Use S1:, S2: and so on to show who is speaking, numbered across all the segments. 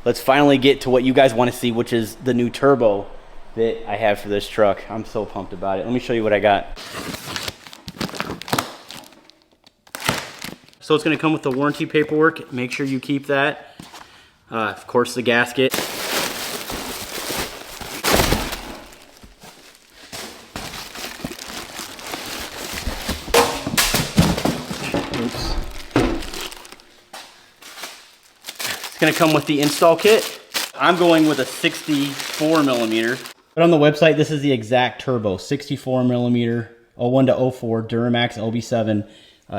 S1: let's finally get to what you guys want to see, which is the new turbo that I have for this truck. I'm so pumped about it. Let me show you what I got. So it's going to come with the warranty paperwork. Make sure you keep that. Of course, the gasket. Oops. It's going to come with the install kit. I'm going with a 64 millimeter. But on the website, this is the exact turbo, 64 millimeter, 01 to 04, Duramax LB7.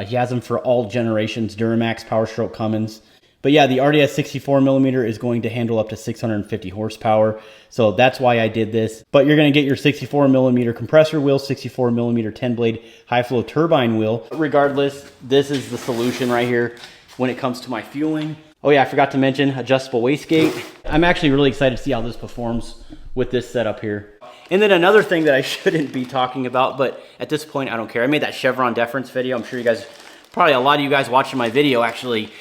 S1: He has them for all generations, Duramax, Power Stroke, Cummins. But yeah, the RDS 64 millimeter is going to handle up to 650 horsepower. So that's why I did this. But you're going to get your 64 millimeter compressor wheel, 64 millimeter 10 blade high flow turbine wheel. Regardless, this is the solution right here when it comes to my fueling. Oh yeah, I forgot to mention adjustable wastegate. I'm actually really excited to see how this performs with this setup here. And then another thing that I shouldn't be talking about, but at this point, I don't care. I made that Chevron deference video. I'm sure you guys, probably a lot of you guys watching my video actually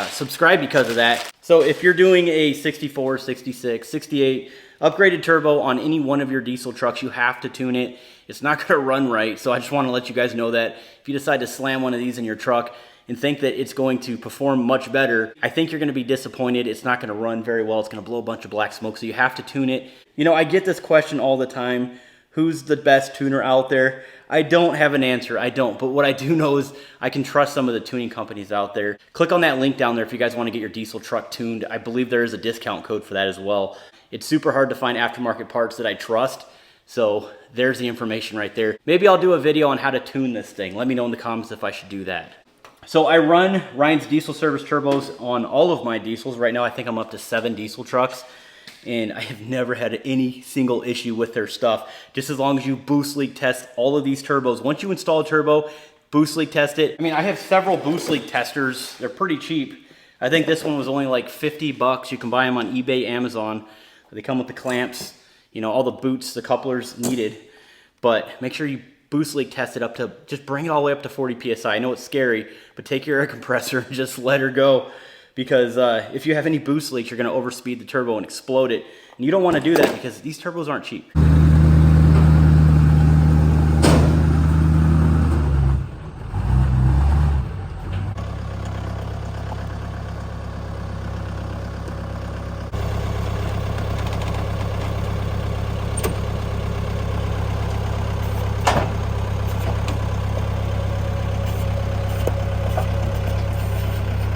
S1: subscribe because of that. So if you're doing a 64, 66, 68 upgraded turbo on any one of your diesel trucks, you have to tune it. It's not gonna run right. So I just wanna let you guys know that if you decide to slam one of these in your truck and think that it's going to perform much better, I think you're gonna be disappointed. It's not gonna run very well. It's gonna blow a bunch of black smoke, so you have to tune it. You know, I get this question all the time. Who's the best tuner out there? I don't have an answer, I don't. But what I do know is I can trust some of the tuning companies out there. Click on that link down there if you guys wanna get your diesel truck tuned. I believe there is a discount code for that as well. It's super hard to find aftermarket parts that I trust. So there's the information right there. Maybe I'll do a video on how to tune this thing. Let me know in the comments if I should do that. So I run Ryan's Diesel Service turbos on all of my diesels. Right now I think I'm up to 7 diesel trucks, and I have never had any single issue with their stuff. Just as long as you boost leak test all of these turbos. Once you install a turbo, boost leak test it. I mean, I have several boost leak testers. They're pretty cheap. I think this one was only like 50 bucks. You can buy them on eBay, Amazon. They come with the clamps, you know, all the boots, the couplers needed. But make sure you boost leak test it up to, just bring it all the way up to 40 PSI. I know it's scary, but take your air compressor and just let her go. Because if you have any boost leaks, you're gonna overspeed the turbo and explode it. And you don't wanna do that because these turbos aren't cheap.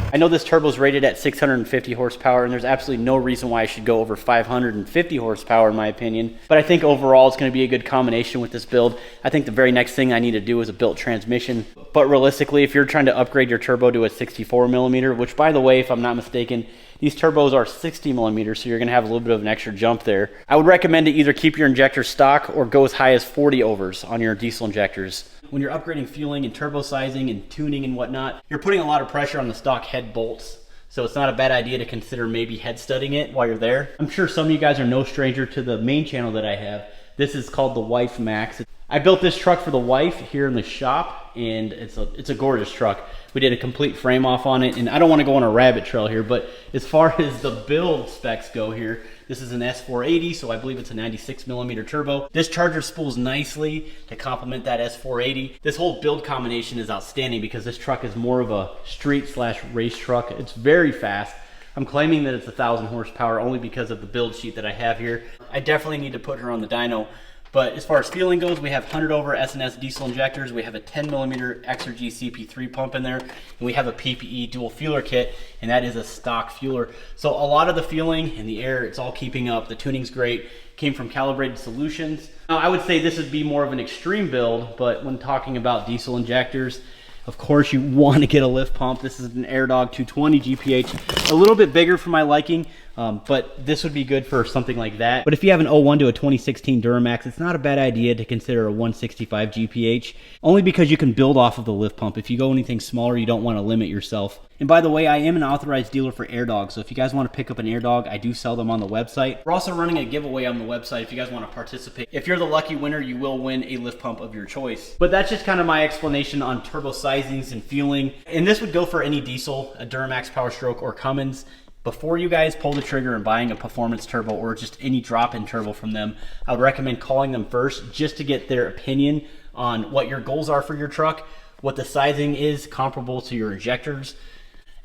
S1: I know this turbo is rated at 650 horsepower, and there's absolutely no reason why I should go over 550 horsepower in my opinion. But I think overall it's going to be a good combination with this build. I think the very next thing I need to do is a built transmission. But realistically, if you're trying to upgrade your turbo to a 64 millimeter, which by the way, if I'm not mistaken, these turbos are 60 millimeters, so you're going to have a little bit of an extra jump there. I would recommend to either keep your injectors stock or go as high as 40 overs on your diesel injectors. When you're upgrading fueling and turbo sizing and tuning and whatnot, you're putting a lot of pressure on the stock head bolts. So it's not a bad idea to consider maybe head studding it while you're there. I'm sure some of you guys are no stranger to the main channel that I have. This is called the Wife Max. I built this truck for the wife here in the shop, and it's a gorgeous truck. We did a complete frame off on it, and I don't want to go on a rabbit trail here, but as far as the build specs go here, this is an S480, so I believe it's a 96 millimeter turbo. This charger spools nicely to complement that S480. This whole build combination is outstanding because this truck is more of a street slash race truck. It's very fast. I'm claiming that it's 1,000 horsepower only because of the build sheet that I have here. I definitely need to put her on the dyno. But as far as fueling goes, we have 100 over S&S diesel injectors. We have a 10 millimeter Exergy CP3 pump in there. And we have a PPE dual fueler kit, and that is a stock fueler. So a lot of the fueling and the air, it's all keeping up. The tuning's great. Came from Calibrated Solutions. Now, I would say this would be more of an extreme build, but when talking about diesel injectors, of course you want to get a lift pump. This is an AirDog 220 GPH, a little bit bigger for my liking, but this would be good for something like that. But if you have an 01 to a 2016 Duramax, it's not a bad idea to consider a 165 GPH, only because you can build off of the lift pump. If you go anything smaller, you don't want to limit yourself. And by the way, I am an authorized dealer for AirDog, so if you guys want to pick up an AirDog, I do sell them on the website. We're also running a giveaway on the website if you guys want to participate. If you're the lucky winner, you will win a lift pump of your choice. But that's just kind of my explanation on turbo sizings and fueling. And this would go for any diesel, a Duramax, Power Stroke, or Cummins. Before you guys pull the trigger and buying a performance turbo or just any drop-in turbo from them, I would recommend calling them first just to get their opinion on what your goals are for your truck, what the sizing is comparable to your injectors.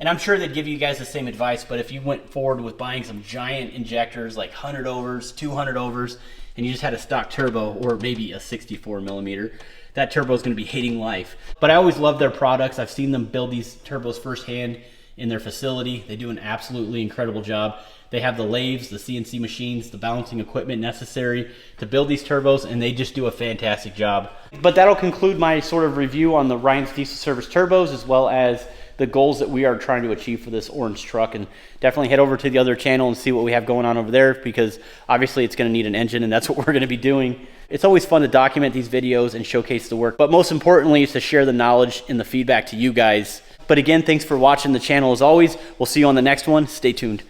S1: And I'm sure they'd give you guys the same advice, but if you went forward with buying some giant injectors like 100 overs, 200 overs, and you just had a stock turbo or maybe a 64 millimeter, that turbo is going to be hating life. But I always love their products. I've seen them build these turbos firsthand in their facility. They do an absolutely incredible job. They have the lathes, the CNC machines, the balancing equipment necessary to build these turbos, and they just do a fantastic job. But that'll conclude my sort of review on the Ryan's Diesel Service turbos, as well as the goals that we are trying to achieve for this orange truck. And definitely head over to the other channel and see what we have going on over there, because obviously it's going to need an engine, and that's what we're going to be doing. It's always fun to document these videos and showcase the work, but most importantly is to share the knowledge and the feedback to you guys. But again, thanks for watching the channel as always. We'll see you on the next one. Stay tuned.